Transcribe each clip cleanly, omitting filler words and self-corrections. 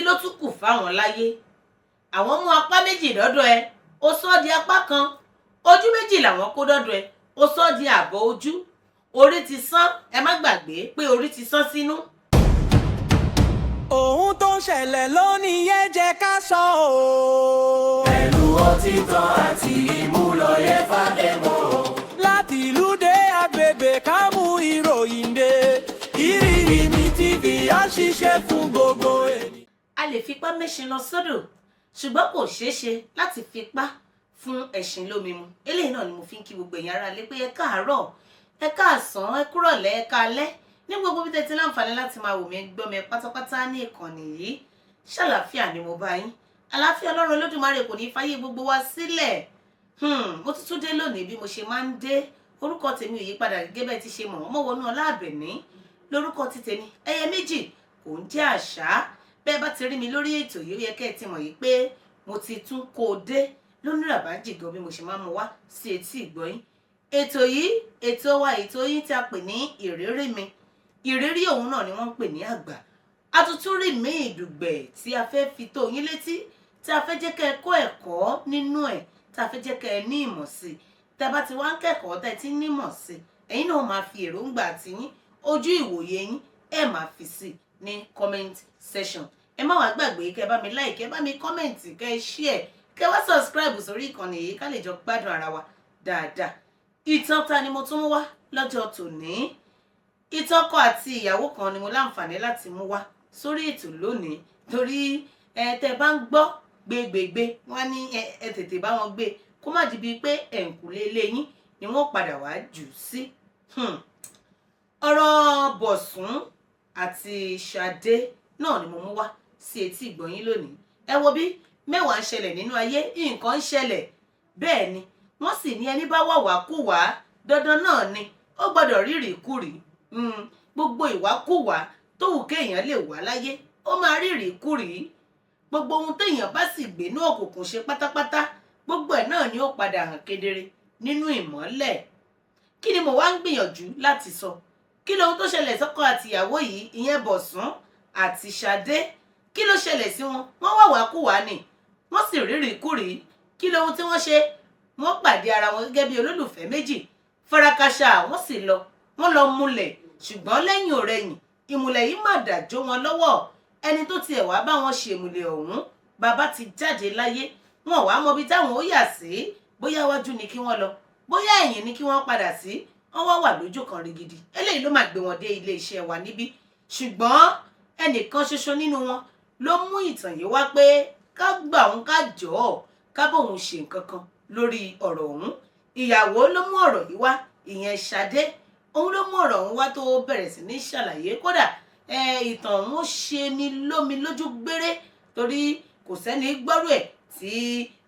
ló tún kù fáwọn láyé àwọn mú apá méjì dọ́dọ̀ ẹ ó sọ di apá kan ojú méjì làwọn kó dọ́dọ̀ ẹ ó sọ di àbọ̀ ojú orí ti sán ẹ má gbàgbé pé orí ti sán sínú. ohun tó ń ṣẹlẹ̀ lónìí yẹn jẹ́ ká sọ o. pẹ̀lú òtítọ́ àti ìmúlòyè fàdébò. láti ìlú dé agbègbè ká mú ìròyìn dé Ìrírí mi TV á ṣiṣẹ́ fún gbogbo ènìyàn. a lè fipá mẹ́ṣin lọ sódò ṣùgbọ́n kò ṣeé ṣe láti fipá fún ẹṣin lómi mu eléyìí náà ni mo fi ń kí gbogbo ẹ̀yin ará lé pé ẹ káàárọ̀ ẹ káàsán ẹ kúrọ̀lẹ́ ẹ káalẹ́ ní gbogbo bí tẹ́tí láǹfààní láti máa wò mí gbọ́ mi pátápátá ní ìkànnì yìí ṣàlàáfíà ni mo bá yín àlàáfíà Ọlọ́run Olódùmarè kò ní fàyè gbogbo wa sílẹ̀ mo ti tún dé lónìí bí mo ṣe máa ń dé orúkọ tèmi ò yí padà gẹ́gẹ́ bẹ́ẹ̀ ti ṣe mọ̀ ọmọ wọnú ọlá àbẹ̀ní lórúkọ ti tèmi ẹyẹ méjì kò ń jẹ́ àṣà bẹ́ẹ̀ bá ti rí mi lórí ètò yìí ó yẹ kẹ́ ẹ ti mọ̀ yìí pé mo ti tún kó o dé lónìí ràbájì gan bí mo ṣe máa ń mú wá sí etí ìgbọ́yín ètò yìí ètò wa ètò yìí tí a pè ní ìrírí mi ìrírí òun náà ni wọ́n ń pè ní àgbà àtútúrí mi ìdùgbẹ̀ tí a fẹ́ fi tó yín létí tí a fẹ́ jẹ́ kẹ́ ẹ kọ́ ẹ̀kọ́ nínú ẹ̀ tí a fẹ́ jẹ́ kẹ́ ẹ ní ìmọ̀ sí tí a bá ti wá ń kẹ́kọ̀ọ́ tẹ́ ti ní ìmọ̀ sí ẹ̀yin náà máa fi èròǹgbà tiyín ojú ìwòye yín ẹ máa fi sí ní comment section ẹ má wá gbàgbé kẹ́ bá mi like kẹ́ bá mi comment kẹ́ share kẹ́ wá subscribe sórí ìkànnì yìí ká lè jọ gbádùn ara wa dáadáa ìtàn ta ni mo tún mú wá lọ́jọ́ tòní ìtàn ọkọ àti ìyàwó kan ni mo láǹfààní láti mú wá sórí ètò lónìí torí tẹ́ bá ń gbọ́ gbégbégbé wọ́n ní ẹ tètè bá wọn gbé kó má di bíi pé ẹ̀ǹkùlé ilé yín ni wọ́n padà wá jù sí. ọ̀rọ̀ Bọ̀sún àti Ṣadé náà ni mo mú wá sí etí ìgbọ̀nyín lónìí ẹ wo bí mẹ́wàá ń ṣẹlẹ̀ nínú ayé nǹkan ń ṣẹlẹ̀ bẹ́ẹ̀ ni wọ́n sì ní ẹni bá wàwákùwà dandan náà ni ó gbọ́dọ̀ rírì kúrì gbogbo ìwákùwà tó wù kéèyàn lè wà láyé ó máa rírì kúrì gbogbo ohun téèyàn bá sì gbé ní òkùnkùn ṣe pátápátá gbogbo ẹ̀ náà ni ó padà hàn kedere nínú ìmọ́lẹ̀ kí ni mo wá ń gbìyànjú láti sọ kí lohun tó ṣẹlẹ̀ sọ́kọ àtìyàwó yìí ìyẹn Bọ̀sún àti Ṣadé kí ló ṣẹlẹ̀ sí wọn wọ́n wàwákùwà ni wọ́n sì rírì kúrì kí lohun tí wọ́n ṣe wọ́n pàdé ara wọn gẹ́gẹ́ bí olólùfẹ́ méjì farakàṣà wọ́n sì wọ́n lọ múlẹ̀ ṣùgbọ́n lẹ́yìn ọ̀rẹ̀yìn ìmùlẹ̀ yìí má dàjọ́ wọn lọ́wọ́ ẹni tó tiẹ̀ wá bá wọn ṣe ìmùlẹ̀ ọ̀hún bàbá ti jáde láyé wọn wàá mọbi táwọn ó yà sí bóyá wájú ni kí wọ́n lọ bóyá ẹ̀yìn ni kí wọ́n padà sí wọ́n wá wà lójú kan rigidi eléyìí ló máa gbé wọn dé ilé iṣẹ́ wa níbí ṣùgbọ́n ẹnìkan ṣoṣo nínú wọn ló mú ìtàn yìí wá pé ká gbà òun ká jọ̀ọ́ ká bóun ṣe nǹkan kan lórí ọ̀rọ̀ ọ̀hún ìyàwó ló mú ọ̀rọ̀ yìí wá ìyẹn Ṣadé òun ló mú ọ̀rọ̀ ọ̀hún wá tó bẹ̀rẹ̀ sí ní ṣàlàyé kódà ìtàn ọ̀hún ṣe ni lómi lójú gbére torí kò sẹ́ni gbọ́rú ẹ̀ tí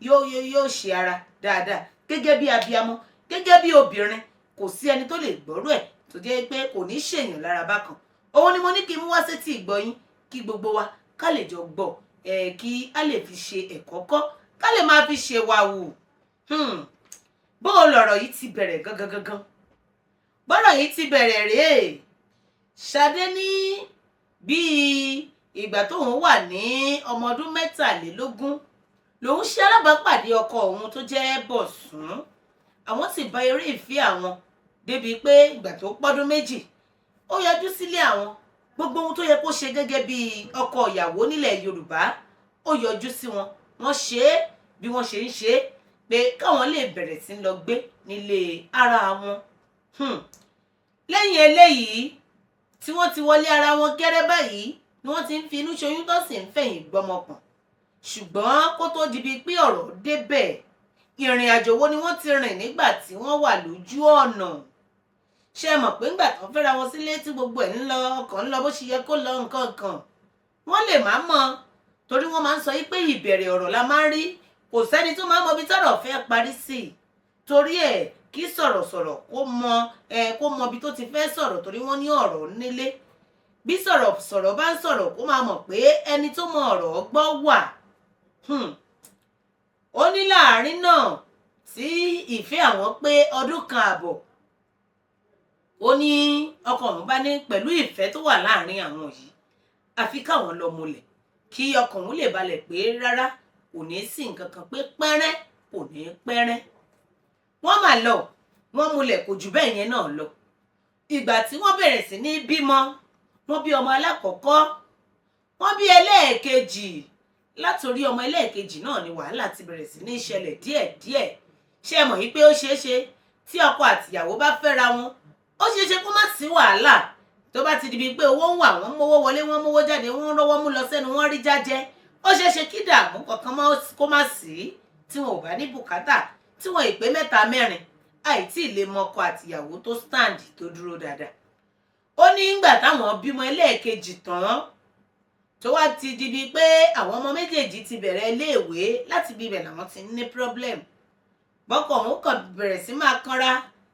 yóò ṣe ara dáadáa gẹ́gẹ́ bí abiyamọ gẹ́gẹ́ bí obìnrin kò sí ẹni tó lè gbọ́rú ẹ̀ tó jẹ́ pé kò ní ṣèyàn lára bákan òun ni mo ní kí n mú wá sétí ìgbọ́yín kí gbogbo wa ká lè jọ gbọ́ kí a lè fi ṣe ẹ̀kọ́ kọ́ ká lè máa fi ṣe wàhù bó lọ̀rọ̀ yìí ti bẹ̀rẹ̀ gangan bọ́rọ̀ yìí ti bẹ̀rẹ̀ rèé Ṣadé ní bíi ìgbà tóun wà ní ọmọ ọdún 23 lòun ṣe alábàápàdé ọkọ òun tó jẹ́ Bọ̀sún àwọn sì bá eré ìfẹ́ àwọn débi pé ìgbà tó pọ́dún 2 ó yọjú sílé àwọn gbogbo ohun tó yẹ kó ṣe gẹ́gẹ́ bí ọkọ ìyàwó nílẹ̀ Yorùbá ó yọjú sí wọn wọ́n ṣe é bí wọ́n ṣe ń ṣe é pé káwọn lè bẹ̀rẹ̀ sí lọ gbé nílé ara wọn lẹ́yìn eléyìí tí wọ́n ti wọlé ara wọn gẹ́rẹ́ báyìí ni wọ́n ti ń fi inú ṣoyún tó sì ń fẹ̀yìn gbọ́mọpọ̀n ṣùgbọ́n kó tó di bíi pé ọ̀rọ̀ débẹ̀ ìrìn àjò wo ni wọ́n ti rìn nígbà tí wọ́n wà lójú ọ̀nà ṣe mọ̀ pé ńgbà tán fẹ́ra wọn sílé tí gbogbo ẹ̀ ń lọ ọkàn ń lọ bó ṣe yẹ kó lọ nǹkan kan wọ́n lè má mọ̀ torí wọ́n máa ń sọ pé ìbẹ̀rẹ̀ ọ̀rọ̀ la máa ń rí kò sẹ́ni tó máa ń mọ ibi tọ́rọ̀ fẹ́ parí sí torí ẹ̀ kí sọ̀rọ̀sọ̀rọ̀ kó mọ ibi tó ti fẹ́ sọ̀rọ̀ torí wọ́n ní ọ̀rọ̀ nílé bí sọ̀rọ̀sọ̀rọ̀ bá ń sọ̀rọ̀ kó máa mọ̀ pé ẹni tó mọ ọ̀rọ̀ gbọ́ wà ó ní láàrin náà tí ìfẹ́ àwọn pé ọdún 1 àbọ̀ ó ní ọkọ òun bá ní pẹ̀lú ìfẹ́ tó wà láàrin àwọn yìí àfi káwọn lọ múlẹ̀ kí ọkàn òun lè balẹ̀ pé rárá kò ní sí nǹkan kan pé pẹ́rẹ́ kò ní pẹ́rẹ́. Wọ́n mà lọ wọ́n múlẹ̀ kò jù bẹ́ẹ̀ yẹn náà lọ. Ìgbà tí wọ́n bẹ̀rẹ̀ sí ní bímọ, wọ́n bí ọmọ alákọ̀ọ́kọ́, wọ́n bí ẹlẹ́ẹ̀kejì. Látòrí ọmọ ẹlẹ́ẹ̀kejì náà ni wàhálà ti bẹ̀rẹ̀ sí ní ṣẹlẹ̀ díẹ̀díẹ̀. Ṣé ẹ mọ̀ yí pé ó ṣeé ṣe tí ọkọ àtìyàwó bá fẹ́ra wọn, ó ṣeé ṣe kó má sí wàhálà tó bá ti di bíi pé owó ń wà, wọ́n mówó wọlé, wọ́n mówó jáde, wọ́n rọ́wọ́ mú lọ sẹ́nu, wọ́n rí jájẹ. Ó ṣeé ṣe kí dààmú kankan kó má sí tí wọn ò bá ní bùkátà, tí wọn ìpé 3 mẹ́rin àìtí lè mọ ọkọ àtìyàwó tó stand tó dúró dáadáa. Ó ní ìgbà táwọn bímọ ẹlẹ́ẹ̀kejì tán tó wá ti di bíi pé àwọn ọmọ méjèèjì ti bẹ̀rẹ̀ iléèwé, láti bí ibẹ̀ làwọn ti ní problem. Bọ́kọ òun kàn bẹ̀rẹ̀ sí máa kanra,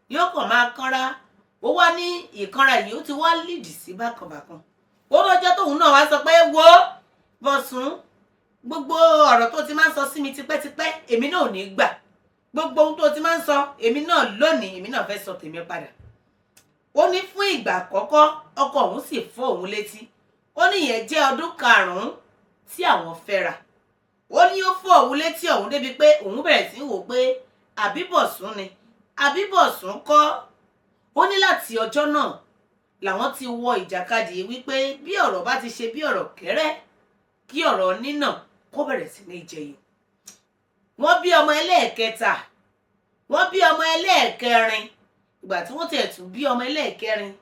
yóò kàn máa kanra. Ó wá ní ìkanra yìí ó ti wá lead sí bákanbàkan. Ó lọ́jọ́ tóun náà wá sọ pé wo Bọ̀sún, gbogbo ọ̀rọ̀ tó ti máa ń sọ sí mi tipẹ́tipẹ́ èmi náà ò ní gbà. Gbogbo ohun tó ti máa ń sọ èmi náà lónìí, èmi náà fẹ́ sọ tèmi padà. Ó ní fún ìgbà àkọ́kọ́ ọkọ òun sì fọ́ òun létí. Ó ní ìyẹn jẹ́ ọdún 5 tí àwọn fẹ́ra. Ó ní ó fọ́ òun létí ọ̀hún débi pé òun bẹ̀rẹ̀ sí wò pé àbí Bọ̀sún ni, àbí Bọ̀sún kọ́. Ó ní láti ọjọ́ náà làwọn ti wọ ìjàkadì wípé bí ọ̀rọ̀ bá ti ṣe bí ọ̀rọ̀ kẹ́rẹ́, kí ọ̀rọ̀ nínà kó bẹ̀rẹ̀ sí ní jẹyọ. Wọ́n bí ọmọ ẹlẹ́ẹ̀kẹta, wọ́n bí ọmọ ẹlẹ́ẹ̀kẹrin. Ìgbà tí wọ́n tẹ̀ tún bí ọmọ ẹlẹ́ẹ̀kẹrin,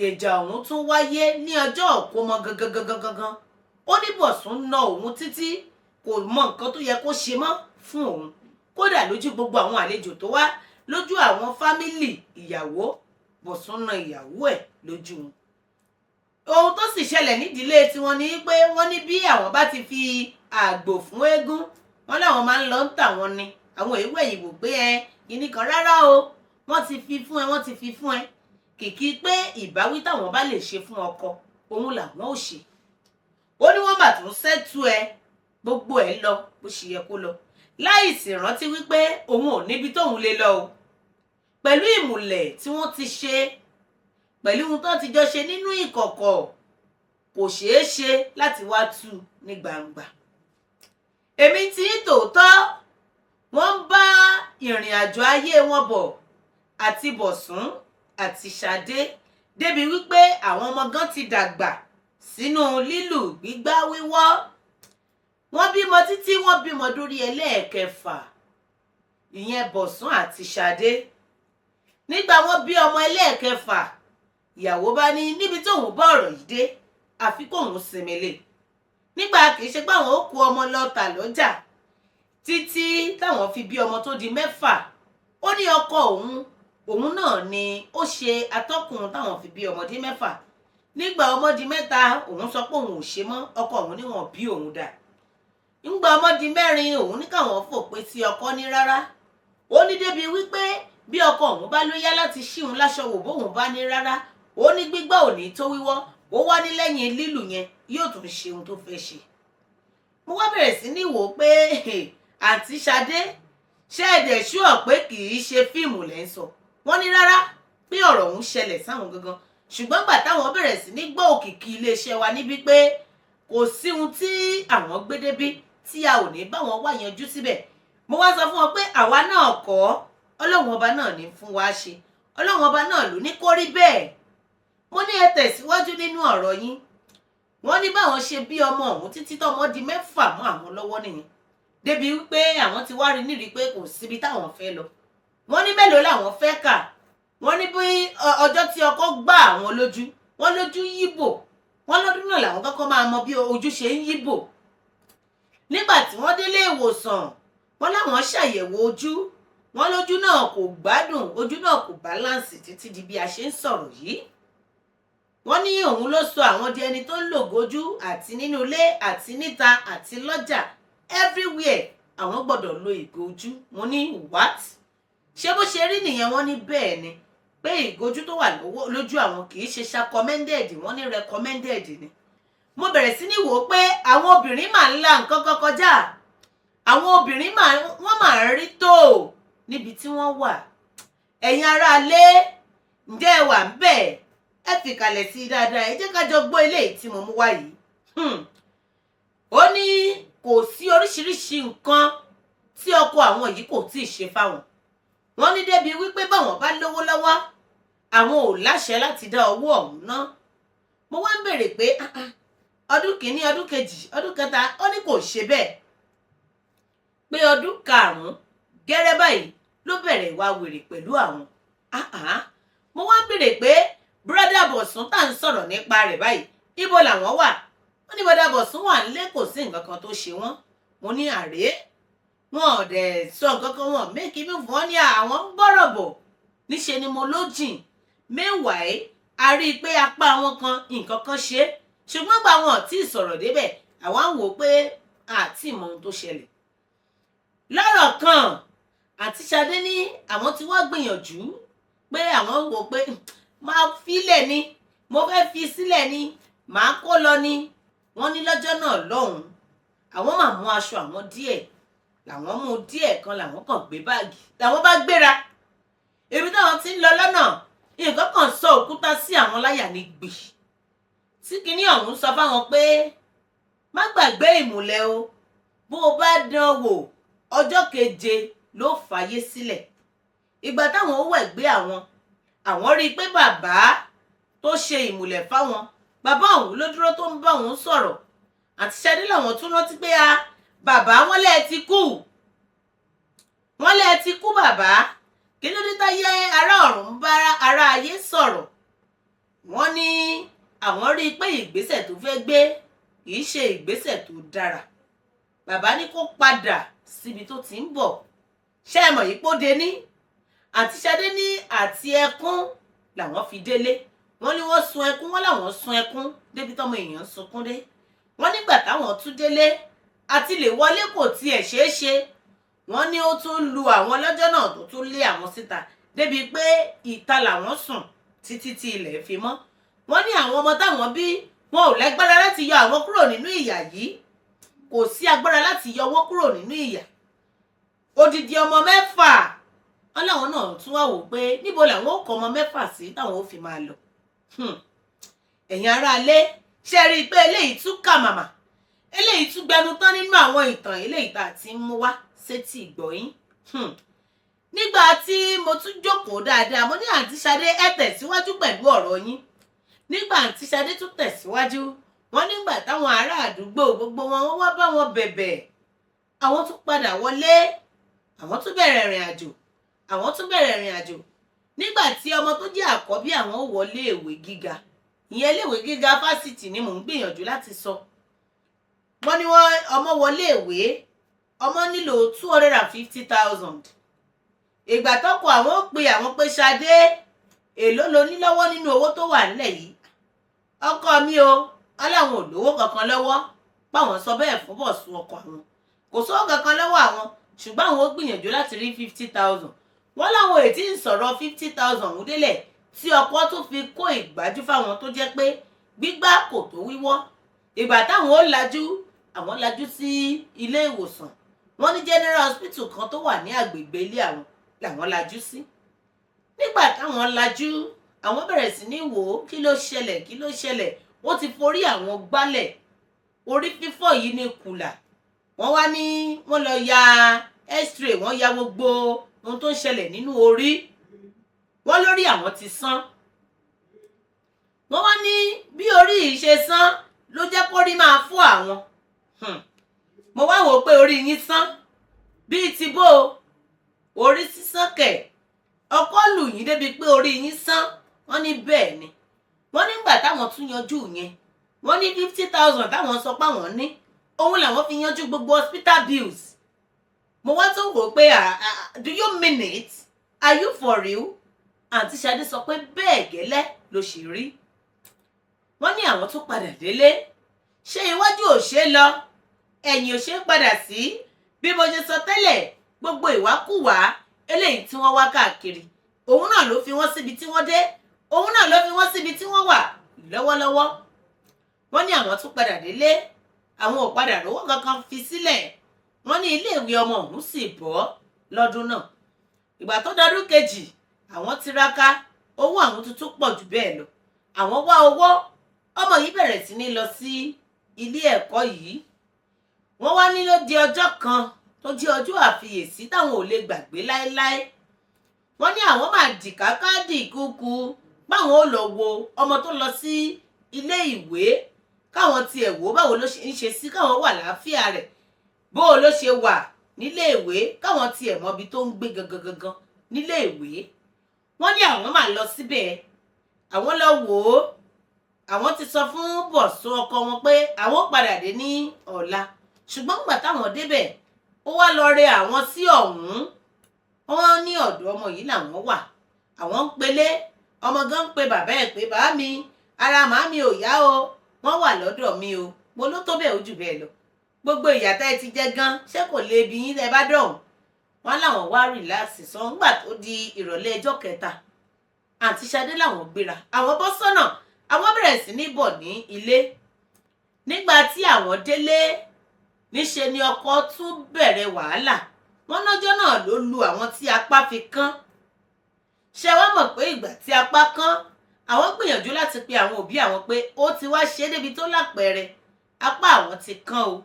ìjà ọ̀hún tún wáyé ní ọjọ́ ìkómọ gangan. Ó ní Bọ̀sún na òun títí kò mọ nǹkan tó yẹ kó ṣe mọ́ fún òun. Kódà lójú gbogbo àwọn àlejò tó wá, lójú àwọn fámílì ìyàwó, Bọ̀sún na ìyàwó ẹ̀ lójú wọn. Ohun tó sì ṣẹlẹ̀ nídìílé tiwọn ni pé wọ́n ní bí àwọn bá ti fi àgbò fún eégún, wọ́n láwọn máa ń lọ ń tà wọ́n ni. Àwọn èèwọ̀ ìwò pé kíní kan rárá o, wọ́n ti fi fún ẹ, wọ́n ti fi fún ẹ. Kìkì pé ìbáwí táwọn bá lè ṣe fún ọkọ òun làwọn ò ṣe. Ó ní wọ́n bà tún sẹ́tù ẹ gbogbo ẹ̀ lọ bó ṣe yẹ kó lọ, láìsí rántí wípé òun ò níbi tóun lè lọ o. Pẹ̀lú ìmùlẹ̀ tí wọ́n ti ṣe, pẹ̀lú ohun tó ti jọ ṣe nínú ìkọ̀kọ̀, kò ṣeé ṣe láti wá tú ní gbangba. Èmi tí tòótọ́ wọ́n ń bá ìrìn àjò ayé wọn bọ̀, àti Bọ̀sún àti Ṣadé, débi wípé àwọn ọmọ gan ti dàgbà sínú lílù gbígbá wíwọ́. Wọ́n bímọ títí wọ́n bímọ dórí ẹlẹ́ẹ̀kẹfà, ìyẹn Bọ̀sún àti Ṣadé. Nígbà wọ́n bí ọmọ ẹlẹ́ẹ̀kẹfà, ìyàwó bá ní níbi tóun bá ọ̀rọ̀ yìí dé àfi kóun sinmi lé. Nígbà kìí ṣe pé àwọn ó kó ọmọ lọ tà lọ́jà títí táwọn fi bí ọmọ tó di 6. Ó ní ọkọ òun náà ni ó ṣe atọ́kùn táwọn fi bí ọmọdé 6. Nígbà ọmọ di 3 òun sọ pé òun ò ṣe mọ́, ọkọ òun ní wọn bí òun dà. Nígbà ọmọ di 4 òun ní káwọn fòpin sí ọkọ ní rárá. Ó ní débi wípé bí ọkọ òun bá lóyá láti ṣí òun láṣọ wò bóun bá ní rárá, ó ní gbígbà òní tó wíwọ́, ó wá ní lẹ́yìn lílù yẹn yóò tún ṣe ohun tó fẹ́ ṣe. Mo wá bẹ̀rẹ̀ sí ní wò pé àǹtí Ṣadé, ṣé ẹ̀dẹ̀ ṣúọ̀ pé kì í ṣe fíìmù lẹ́ ń sọ. Wọ́n ní rárá pé ọ̀rọ̀ òun ṣẹlẹ̀ sáwọn gangan, ṣùgbọ́n gbà táwọn bẹ̀rẹ̀ sí ní gbọ́ òkìkí iléeṣẹ́ wa níbí pé kò sí ohun tí àwọn gbé débí tí a ò ní bá wọn wá yanjú síbẹ̀. Mo wá sọ fún wọn pé àwa náà kọ́, Ọlọ́run ọba náà ní fún wa ṣe, Ọlọ́run ọba náà ló ní kó rí bẹ́ẹ̀. Mo ní ẹ tẹ̀síwájú nínú ọ̀rọ̀ yín. Wọ́n ní báwọn ṣe bí ọmọ ọ̀hún títí tọ́mọ di 6 mọ́ àwọn lọ́wọ́ nìyẹn, débi wípé àwọn ti wá rí nírí pé kò síbi táwọn fẹ́ lọ. Wọ́n ní mélòó làwọn fẹ́ kà. Wọ́n ní bí ọjọ́ tí ọkọ gbá àwọn lójú, wọ́n lójú yíbò. Wọ́n lọ́dún náà làwọn kọ́kọ́ máa mọ bí ojú ṣe ń yíbò. Nígbà tí wọ́n délé ìwòsàn, wọ́n láwọn ṣàyẹ̀wò ojú. Wọ́n lójú náà kò gbádùn, ojú náà kò báláǹsì títí di bí a ṣe ń sọ̀rọ̀ yìí. Wọ́n ní òun ló sọ àwọn di ẹni tó ń lògójú àti nínú ilé àti níta àti lọ́jà, everywhere àwọn gbọ́dọ̀ lo ìgò ojú. Mo ní what? Ṣé bó ṣe rí nìyẹn? Wọ́n ní bẹ́ẹ̀ ni, pé ìgòjú tó wà lójú àwọn kì í ṣe recommended, wọ́n ní recommended ni. Mo bẹ̀rẹ̀ sí ní wò ó pé àwọn obìnrin máa ń la nǹkan kan kọjá. Àwọn obìnrin wọ́n máa ń rí tó níbi tí wọ́n wà. Ẹ̀yin aráalé, ǹjẹ́ ẹ wà ń bẹ̀? Ẹ fi kalẹ̀ sí dáadáa, ẹ jẹ́ ká jọ gbọ́ eléyìí tí mo mú wá yìí. ó ní kò sí oríṣiríṣi nǹkan tí ọkọ àwọn yìí kò tí ì ṣe fáwọn. wọ́n ní débi wípé báwọn bá lówó lọ́wọ́ àwọn ò láṣẹ láti dá owó ọ̀hún ná. mo wá ń bèrè pé ọdún kìíní ọdún kejì ọdún kẹta ó ní kò ṣe bẹ́ẹ̀ pé ọdún karùn-ún gẹ́rẹ́ báyìí ló bẹ̀rẹ̀ ìwà wèrè pẹ̀lú àwọn. mo wá ń bèrè pé bùrọ́dà Bọ̀sún tá à ń sọ̀rọ̀ nípa rẹ̀ báyìí ibo làwọn wà. wọ́n ní bùrọ́dà Bọ̀sún wà nílé kò sí nǹkan kan tó ṣe wọ́n. mo ní àrè wọn ò dẹ̀ sọ nǹkan kan wọn méjì mi fún wọn ní àwọn ń gbọ́rọ̀ bọ̀ níṣe ni mo ló jìn mẹ́wàá a rí i pé apá wọn kan nǹkan kan ṣe ṣùgbọ́n gba wọn tí ì sọ̀rọ̀ débẹ̀ àwa ń wò ó pé àti ìmọ̀ ohun tó ṣẹlẹ̀. lọ́rọ̀ kan àti Ṣadé ní àwọn tí wọ́n gbìyànjú pé àwọn wò pé máa filẹ̀ ni mo fẹ́ fi sílẹ̀ ni màá kó lọ ni. wọ́n ní lọ́jọ́ náà lọ́hùn-ún àwọn máa mú aṣọ àwọn díẹ̀ làwọn mú díẹ̀ kan làwọn kàn gbé báàgì làwọn bá gbéra. ibi táwọn ti ń lọ lọ́nà nǹkan kan sọ òkúta sí àwọn láyà ní gbì tí kinní ọ̀hún sọ fáwọn pé má gbàgbé ìmùlẹ̀ o bó o bá dán wò ọjọ́ keje ló fàyè sílẹ̀. ìgbà táwọn ó wẹ̀ gbé àwọn rí i pé bàbá tó ṣe ìmùlẹ̀ fáwọn bàbá ọ̀hún ló dúró tó ń bá òun sọ̀rọ̀. àti Ṣadé làwọn tún rántí pé bàbá wọn lẹ́ẹ̀ ti kú bàbá kí ló dé táyé ará ọ̀run bá ará ayé sọ̀rọ̀. wọ́n ní àwọn rí i pé ìgbésẹ̀ tó fẹ́ gbé kìí ṣe ìgbésẹ̀ tó dára. bàbá ní kó padà síbi tó ti ń bọ̀. ṣé ẹ mọ̀ yìí pó de ní àti Ṣadé ní àti ẹkún làwọn fi délé. wọ́n ní wọ́n sun ẹkún wọ́n làwọn sun ẹkún débi tọ́mọ èèyàn sunkún dé. wọ́n nígbà táwọn tún délé àti lè wọlé kò tiẹ̀ ṣeé ṣe. wọ́n ní ó tún lu àwọn lọ́jọ́ náà tó tún lé àwọn síta débi pé ìta làwọn sùn títí tí ilẹ̀ fi mọ́. wọ́n ní àwọn ọmọ táwọn bí wọn ò lágbára láti yọ àwọn kúrò nínú ìyà yìí kò sí agbára láti yọ wọ́n kúrò nínú ìyà. odidi ọmọ 6 wọ́n láwọn náà tún wá wò pé níbo làwọn ó kọ ọmọ 6 sí táwọn ó fi máa lọ. ẹ̀yin aráalé ṣe rí i pé eléyìí tún kà màmá eléyìí tún gbẹnu tán nínú àwọn ìtàn eléyìí tá a ti ń mú wá sétí ìgbọ̀yín. nígbà tí mo tún jókòó dáadáa mo ní àǹtí Ṣadé ẹ tẹ̀síwájú pẹ̀lú ọ̀rọ̀ yín. nígbà àǹtí Ṣadé tún tẹ̀síwájú wọ́n nígbà táwọn ará àdúgbò gbogbo wọn wá bá wọn bẹ̀bẹ̀ àwọn tún padà wọlé àwọn tún bẹ̀rẹ̀ ìrìn àjò nígbà tí ọmọ tó jẹ́ àkọ́bí àwọn wọlé ìwé gíga ìyẹn iléèwé gíga fásitì ni mò ń gbìyànjú láti sọ. wọ́n ní ọmọ wọlé ìwé ọmọ nílò 250,000. ìgbà tọ́kọ àwọn ó pe àwọn pé Ṣadé èló lo ní lọ́wọ́ nínú owó tó wà nílẹ̀ yìí. ọkọ mi o aláwọn ò lówó kankan lọ́wọ́ báwọn sọ bẹ́ẹ̀ fún Bọ̀sún ọkọ àwọn kò sówó kankan lọ́wọ́ àwọn ṣùgbọ́n àwọn ó gbìyànjú láti rí 50,000. wọ́n láwọn ètí ń sọ̀rọ̀ 50,000 ń délẹ̀ tí ọkọ tó fi kó ìgbájú fáwọn tó jẹ́ pé gbígbá kò tó wíwọ́. ìgbà táwọn ó àwọn lajú sí ilé ìwòsàn wọ́n ní general hospital kan tó wà ní àgbègbè ilé àwọn làwọn lajú sí. nígbà táwọn lajú àwọn bẹ̀rẹ̀ sí ní wò ó kí ló ṣẹlẹ̀ ó ti forí àwọn gbálẹ̀ orí fífọ́ yìí ní kùlà. wọ́n wá ní wọ́n lọ ya x-ray wọ́n ya gbogbo ohun tó ń ṣẹlẹ̀ nínú orí wọ́n lórí àwọn ti sán. wọ́n wá ní bí orí yìí ṣe sán ló jẹ́ kó rí máa fọ́ àwọn. mo wá wò ó pé orí yín sán bíi ti bó orí sísán kẹ̀ ọkọ lù yín débi pé orí yín sán. wọ́n ní bẹ́ẹ̀ ni wọ́n nígbà táwọn tún yanjú yẹn wọ́n ní 50,000 táwọn sọ pé àwọn ní òun làwọn fi yanjú gbogbo hospital bills. mo wá tún wò ó pé do you mean it? Are you for real? àǹtí Ṣadé sọ pé bẹ́ẹ̀ gẹ́lẹ́ ló ṣe rí. wọ́n ní àwọn tún padà délé ṣé iwájú ò ṣe lọ ẹ̀yìn ò ṣe padà sí bí mo ṣe sọ tẹ́lẹ̀ gbogbo ìwákùwà eléyìí tí wọ́n wá káàkiri òun náà ló fi wọ́n síbi tí wọ́n dé òun náà ló fi wọ́n síbi tí wọ́n wà lọ́wọ́lọ́wọ́. wọ́n ní àwọn tún padà délé àwọn ò padà rówó kankan fi sílẹ̀. wọ́n ní iléèwé ọmọ òun sì bọ́ lọ́dún náà. ìgbà tó dọdún kejì àwọn tiraka owó àwọn tuntun pọ̀ jù bẹ́ẹ̀ lọ. àwọn wá owó ọmọ yìí bẹ̀rẹ̀ sí ní lọ sí ilé ẹ̀kọ́ yìí ní ló di ọjọ́ kan tó jẹ́ ọjọ́ àfiyèsí táwọn ò lè gbàgbé láéláé. Wọ́n ní àwọn máa dìkáká dìkúkú báwọn ò lọ wo ọmọ tó lọ sí ilé ìwé káwọn tiẹ̀ wò báwo ló ṣe ń ṣe sí káwọn wà láàfíà rẹ̀ bó ló ṣe wà nílé ìwé káwọn tiẹ̀ mọbi tó ń gbé gangan nílé ìwé. Wọ́n ní àwọn máa lọ síbẹ̀ àwọn lọ wò ó àwọn ti sọ fún bọ̀sùn ọkọ wọn pé àwọn padà dé ní ọ̀la ṣùgbọ́n nígbà táwọn débẹ̀ ó wá lọ rẹ àwọn sí ọ̀hún. Wọ́n ní ọ̀dọ̀ ọmọ yìí làwọn wà àwọn ń pelé ọmọ gan ń pe bàbá ẹ̀ pé bàá mi ara màámi ò yá o wọ́n wà lọ́dọ̀ mi o mo ló tó bẹ́ẹ̀ ojú bẹ́ẹ̀ lọ gbogbo ìyà tẹ́ ẹ ti jẹ gan ṣé kò lè bí yín tẹ́ bá dọ̀hún. Wọ́n láwọn wá rìláàsì sọ ńgbà tó di ìrọ̀lẹ́ ọjọ́ kẹta àǹtí Ṣadé làwọn gbéra àwọn bọ́ sọ́nà àwọn bẹ̀rẹ̀ sí ní bọ̀ ní ilé. Nígbà tí àwọn délé níṣe ni ọkọ tún bẹ̀rẹ̀ wàhálà. Wọ́n lọ́jọ́ náà ló lu àwọn tí apá fi kán. Ṣé wá mọ̀ pé ìgbà tí apá kán àwọn gbìyànjú láti pe àwọn òbí àwọn pé ó ti wá ṣe é débi tó lápẹẹrẹ apá àwọn ti kán o.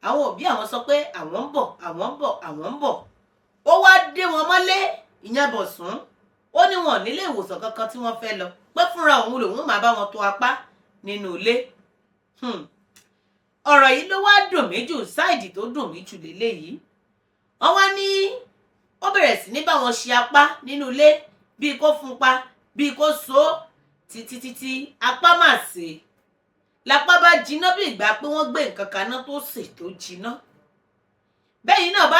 Àwọn òbí àwọn sọ pé àwọn ń bọ̀ àwọn ń bọ̀ àwọn ń bọ̀. Ó wá dé wọn mọ́lé ìyẹn Bọ̀sún. Ó ní wọn nílé ìwòsàn kankan tí wọ́n fẹ́ lọ pé fúnra òun lòun máa bá wọn tó apá nínú ilé. Ọ̀rọ̀ yìí ló wá dùn mí jù sáìdì tó dùn mí jù lélẹ́yìí. Wọ́n wá ní ó bẹ̀rẹ̀ sí ní bá wọn ṣe apá nínú ilé bíi kó fún pa bíi kó so títí apá mà ṣe. Lápá bá jiná bí ìgbà pé wọ́n gbé nǹkan kaná tó sè tó jiná. Bẹ́yìn náà bá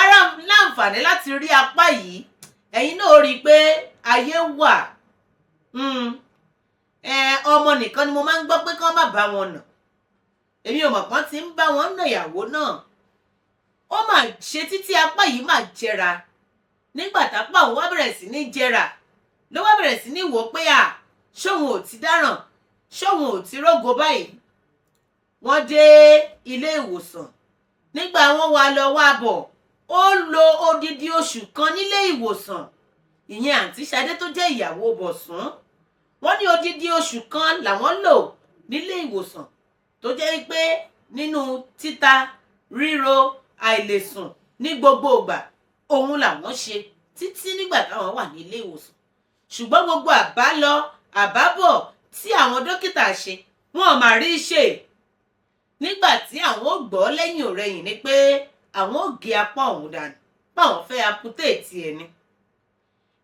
láǹfààní láti rí apá yìí ẹ̀yin náà rí i pé ayé wà. Ọmọ nìkan ni mo máa ń gbọ́ pé kán má bá wọn nà. Èmi ò mọ̀ pọ́n ti ń bá wọn nà ìyàwó náà. Ó mà ṣe títí apá yìí mà jẹrà. Nígbà tápá òun wá bẹ̀rẹ̀ sí ní jẹrà ló wá bẹ̀rẹ̀ sí ní wò pé ṣóun ò ti dáràn ṣóun ò ti rógo báyìí. Wọ́n dé ilé ìwòsàn nígbà wọ́n wá lọ wá bọ̀ ó lo odidi oṣù kan nílé ìwòsàn. Ìyẹn àǹtí Ṣadé tó jẹ́ ìyàwó Bọ̀sún. Wọ́n ní odidi oṣù kan làwọn lò nílé ìwòsàn tó jẹ́ pé nínú títa ríro àìlèsùn ní gbogbo ìgbà òun làwọn ṣe títí nígbà táwọn wà nílé ìwòsàn. Ṣùgbọ́n gbogbo àbálọ àbábọ̀ tí àwọn dókítà ṣe wọn ò mà rí ṣe. Nígbà tí àwọn ò gbọ́ lẹ́yìn ọ̀rẹyìn ni pé àwọn ò gé apá òun dànù báwọn fẹ́ amputate ẹ̀ ni.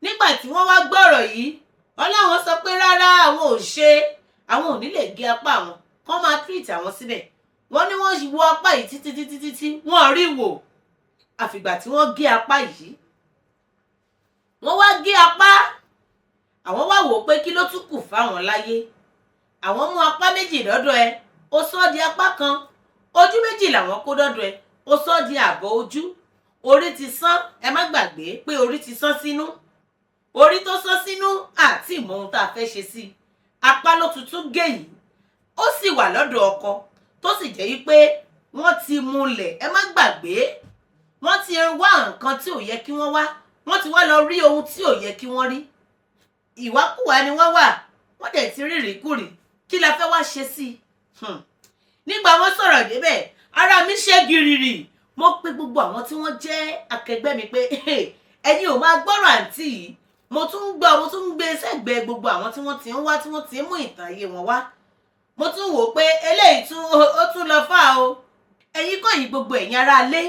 Nígbà tí wọ́n wá gbọ́rọ̀ yìí wọ́n láwọn sọ pé rárá àwọn ò ṣe àwọn ò ní lè gé apá àwọn kán máa treat àwọn síbẹ̀. Wọ́n ní wọ́n wo apá yìí títí wọ́n rí wò àfìgbà tí wọ́n gé apá yìí. Wọ́n wá gé apá àwọn wá wò pé kí ló tún kù fáwọn láyé. Àwọn mú apá méjì dọ́dọ̀ ẹ ó sọ di apá kan ojú méjì làwọn kó dọ́dọ̀ ẹ ó sọ di àbọ̀ ojú. Orí ti sán ẹ má gbàgbé pé orí ti sán sínú. Orí tó sán sínú àti ìmọ̀ ohun tá a fẹ́ ṣe sí i. Apá ló tuntun gé yìí ó sì wà lọ́dọ̀ ọkọ tó sì jẹ́ wípé wọ́n ti múlẹ̀ ẹ má gbàgbé wọ́n ti wá nǹkan tí ò yẹ kí wọ́n wá wọ́n ti wá lọ rí ohun tí ò yẹ kí wọ́n rí. Ìwákùwà ni wọ́n wà wọ́n dẹ̀ ti rí ìrìkúrì kí la fẹ́ wá ṣe sí i. Nígbà wọ́n sọ̀rọ̀ débẹ̀ ara mi ṣe gìrìrì mo pe gbogbo àwọn tí wọ́n jẹ́ akẹgbẹ́ mi pé ẹ̀yin ò máa gbọ́rọ̀ àǹtí yìí. Mo tún ń gbé sẹ́gbẹ̀ẹ́ gbogbo àwọn tí wọ́n ti ń wá tí wọ́n ti ń mú ìtàn ayé wọn wá. Mo tún wò pé eléyìí ó tún lọ fà o. Ẹ̀yin kọ́ yìí gbogbo ẹ̀yin ará ilé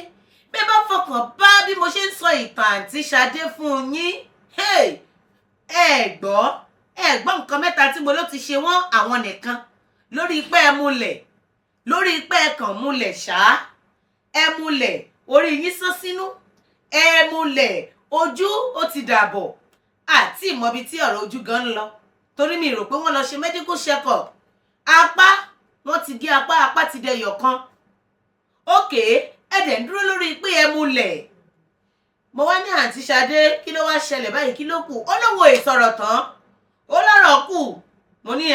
bí ẹ bá fọkàn bá bí mo ṣe ń sọ ìtàn àǹtí Ṣadé fún yín. Ẹ gbọ́ nǹkan mẹ́ta tí mo ló ti ṣe wọ́n àwọn nìkan lórí pé ẹ múlẹ̀ lórí pé ẹ kàn múlẹ̀ ṣá ẹ múlẹ̀ orí yín sán sínú ẹ múlẹ̀ ojú ó ti dàbọ̀ àti ìmọ̀bi tí ọ̀rọ̀ ojú gan ń lọ torí mi rò pé wọ́n lọ ṣe medical check up. Apá wọ́n ti gé apá ti dẹyọ̀ kan. Ókè ẹ̀dẹ̀ ń dúró lórí pé ẹ múlẹ̀. Mo wá ní àǹtí Ṣadé kí ló wá ṣẹlẹ̀ báyìí kí ló kù ó lóun ò sọ̀rọ̀ tán ó lọ́rọ̀ kù. Mo ní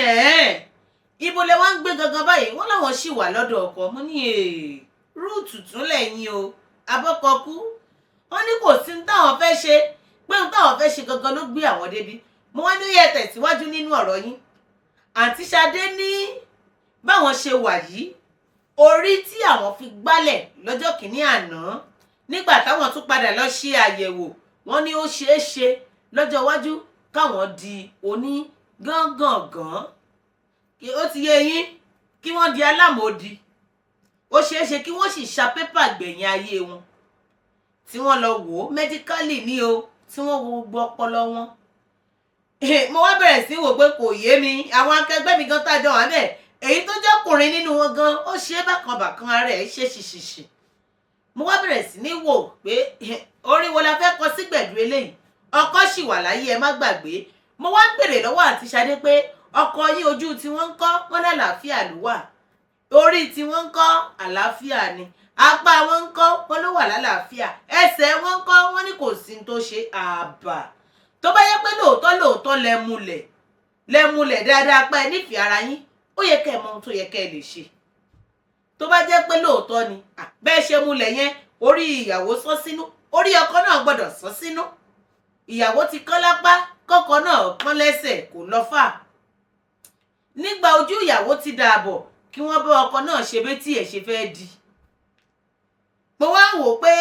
ibo lẹ wá ń gbé gangan báyìí wọ́n láwọn ṣì wà lọ́dọ̀ ọkọ. Mo ní rúùtù tún lẹ́yìn o abọ́kọ kú. Wọ́n ní kò sí ní táwọn fẹ́ ṣe pé ohun táwọn fẹ́ ṣe gangan ló gbé àwọn débi. Mo wá ní ó yẹ tẹ̀síwájú nínú ọ̀rọ̀ yín. Àǹtí Ṣadé ní báwọn ṣe wà yìí orí tí àwọn fi gbálẹ̀ lọ́jọ́ kìíní àná nígbà táwọn tún padà lọ ṣe àyẹ̀wò wọ́n ní ó ṣeé ṣe lọ́jọ́ iwájú káwọn di oní gángangan ó ti yé yín kí wọ́n di alámòdì ó ṣeé ṣe kí wọ́n sì ṣa pépà gbẹ̀yìn ayé wọn tí wọ́n lọ wò ó mẹ́díkálì ní o tí wọ́n wo gbogbo ọpọlọ wọn. Mo wá bẹ̀rẹ̀ sí wò pé kò yé mi àwọn akẹgbẹ́ mi gan tájọ wà bẹ́ẹ̀ èyí tó jẹ́ ọkùnrin nínú wọn gan ó ṣe bákan bàkan ara ẹ̀ ṣe ṣìṣìṣì. Mo wá bẹ̀rẹ̀ sí ní wò pé orin wo la fẹ́ kọ sí gbẹ̀dú eléyìí ọkọ sì wà láyé ẹ má gbàgbé. Mo wá ń bèrè lọ́wọ́ àǹtí Ṣadé pé ọkọ yín ojú tí wọ́n ń kọ́ wọ́n lálàáfíà ló wà orí tí wọ́n ń kọ́ àlàáfíà ni apá wọn ń kọ́ wọ́n ló wà lálàáfíà ẹsẹ̀ wọn ń kọ́ wọ́n ní kò sí tó ṣe àbà tó bá yẹ pé lóòótọ́ lẹ́múlẹ̀ dáadáa pé nífẹ̀ẹ́ ara yín ó yẹ kẹ́ ẹ mọ ohun tó yẹ kẹ́ ẹ lè ṣe tó bá jẹ́ pé lóòótọ́ ni bẹ́ẹ̀ ṣe múlẹ̀ yẹn orí ìyàwó sọ sínú orí ọkọ náà gbọ́dọ̀ sọ sínú ìyàwó ti kán lápá kọ́kọ́ náà kán lẹ́sẹ̀ kò lọ fà nígbà ojú ìyàwó ti dààbọ̀ kí wọ́n bá ọkọ náà ṣe bí tí ẹ̀ ṣe fẹ́ di. Mo wá ń wò pé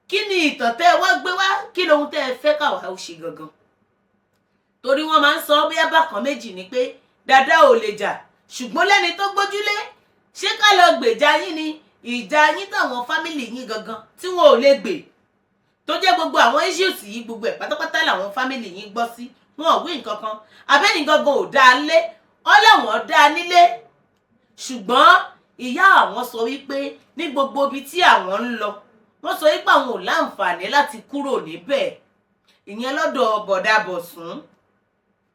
kí ni ìtàn tẹ́ ẹ wá gbé wá kí lohun tẹ́ ẹ fẹ́ káwa ó ṣe gangan torí wọ́n máa ń sọ bí abákan méjì ni pé dada ò lè jà ṣùgbọ́n lẹ́ni tó gbójúlé ṣé ká lọ gbèjà yín ni ìjà yín táwọn fámìlì yín gangan tí wọn ò lè gbè tó jẹ́ gbogbo àwọn issues yìí gbogbo ẹ̀ pátápátá làwọn fámìlì yín gbọ́ sí wọn ò wí nǹkan kan abẹ́ni gangan ò dáa lé ọlọ́wọ́n dáa nílé ṣùgbọ́n ìyá àwọn sọ wípé ní gbogbo ibi tí àwọn ń lọ wọ́n sọ wípé àwọn ò láǹfààní láti kúrò níbẹ̀ ìyẹn lọ́dọ̀ bọ̀dá Bọ̀sún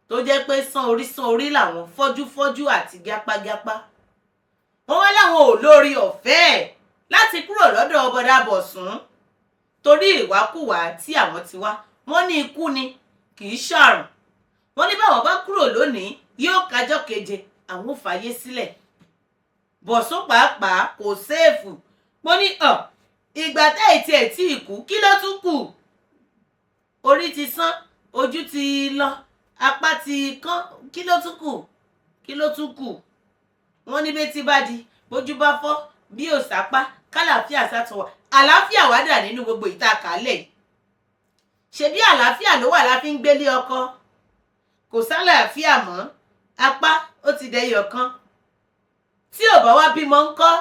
tó jẹ́ pé sán orí làwọn fọ́jú àti gápágápá wọ́n wá láwọn ò lórí ọ̀fẹ́ láti kúrò lọ́dọ̀ bọ̀dá Bọ̀sún torí ìwákùwà tí àwọn ti wá wọ́n ní ikú ni kì í ṣàrùn wọ́n ní báwọn bá kúrò lónìí yóò kájọ́ keje àwọn ò fàyè sílẹ̀ Bọ̀sún pàápàá kò séèfù mo ní ìgbà tẹ́ẹ̀tì ẹ̀ tí ìkú kí ló tún kù orí ti sán ojú ti lọ apá ti kán kí ló tún kù wọ́n ní bẹ́tí bá di bójú bá fọ́ bí ò sápá kálàáfíà sátọwà àlàáfíà wà dà nínú gbogbo ìta kálẹ̀ ṣebí àlàáfíà ló wà láfi ń gbélé ọkọ kò sálàáfíà mọ́ apá ó ti dẹyọ kan tí ò bá wá bímọ ńkọ́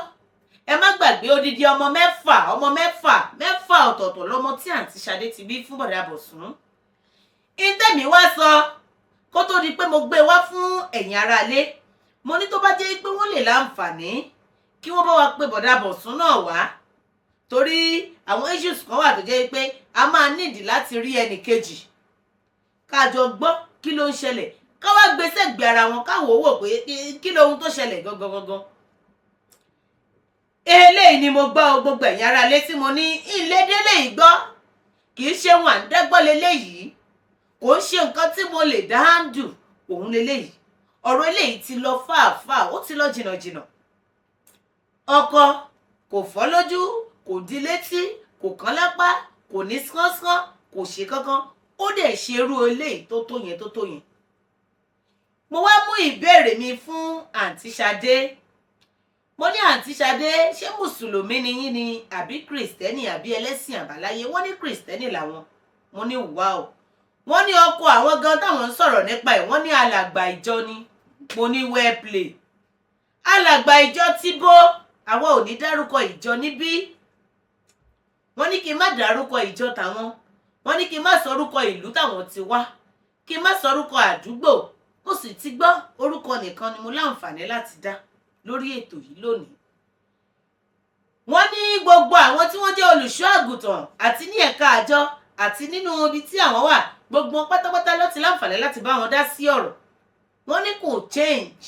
ẹ má gbàgbé odidi ọmọ mẹ́fà ọ̀tọ̀ọ̀tọ̀ lọ́mọ tí àǹtí Ṣadé ti bí fún bọ̀dá Bọ̀sún ìtẹ̀mí wá sọ kó tó di pé mo gbé wá fún ẹ̀yin aráalé mo ní tó bá jẹ́ pé wọ́n lè láǹfààní kí wọ́n bá wa pé bọ̀dá Bọ̀sún náà wá torí àwọn issues kan wà tó jẹ́ pé a máa nídìí láti rí ẹnì kejì kájọ gbọ́ kí ló ń ṣẹlẹ̀ ká wá gbèsè gbé ara wọn káwọ wò pé kí lóhun tó ṣẹlẹ̀ gangan eléyìí ni mo gbọ́ gbogbo ẹ̀yin aráalé tí mo ní ìlédélé ìgbọ́ kì í ṣe wọn àǹdẹ́gbọ́ leléyìí kò ń ṣe nǹkan tí mo lè dá handù òun leléyìí ọ̀rọ̀ eléyìí ti lọ fàáfàá ó ti lọ jìnnàjìnnà ọkọ kò fọ́ lójú kò di létí kò kán lápá kò ní sánsán kò ṣe kankan ó dẹ̀ ṣe irú eléyìí tó tó yẹn mo wá mú ìbéèrè mi fún àǹtí Ṣadé mo ní àǹtí Ṣadé ṣé mùsùlùmí ni yín ni àbí kìrìsìtẹ́nì àbí ẹlẹ́sìn àbáláyé wọ́n ní kìrìsìtẹ́nì làwọn mo ní wáò wọ́n ní ọkọ àwọn gan táwọn ń sọ̀rọ̀ nípa ẹ̀ wọ́n ní alàgbà ìjọ ni mo ní well play alàgbà ìjọ tí bó àwọn ò ní dárúkọ ìjọ níbí wọ́n ní kí n má dárúkọ ìjọ táwọn wọ́n ní kí n má sọrúkọ ìlú táwọn ti wá kí n má sọrúkọ àdúgbò mo sì ti gbọ́ orúkọ nìkan ni mo láǹfààní láti dá lórí ètò yìí lónìí. Wọ́n ní gbogbo àwọn tí wọ́n jẹ́ olùṣọ́ àgùntàn àti ní ẹ̀ka àjọ àti nínú ibi tí àwọn wà gbogbo pátápátá ló ti láǹfààní láti bá wọn dá sí ọ̀rọ̀. Wọ́n ní kò change.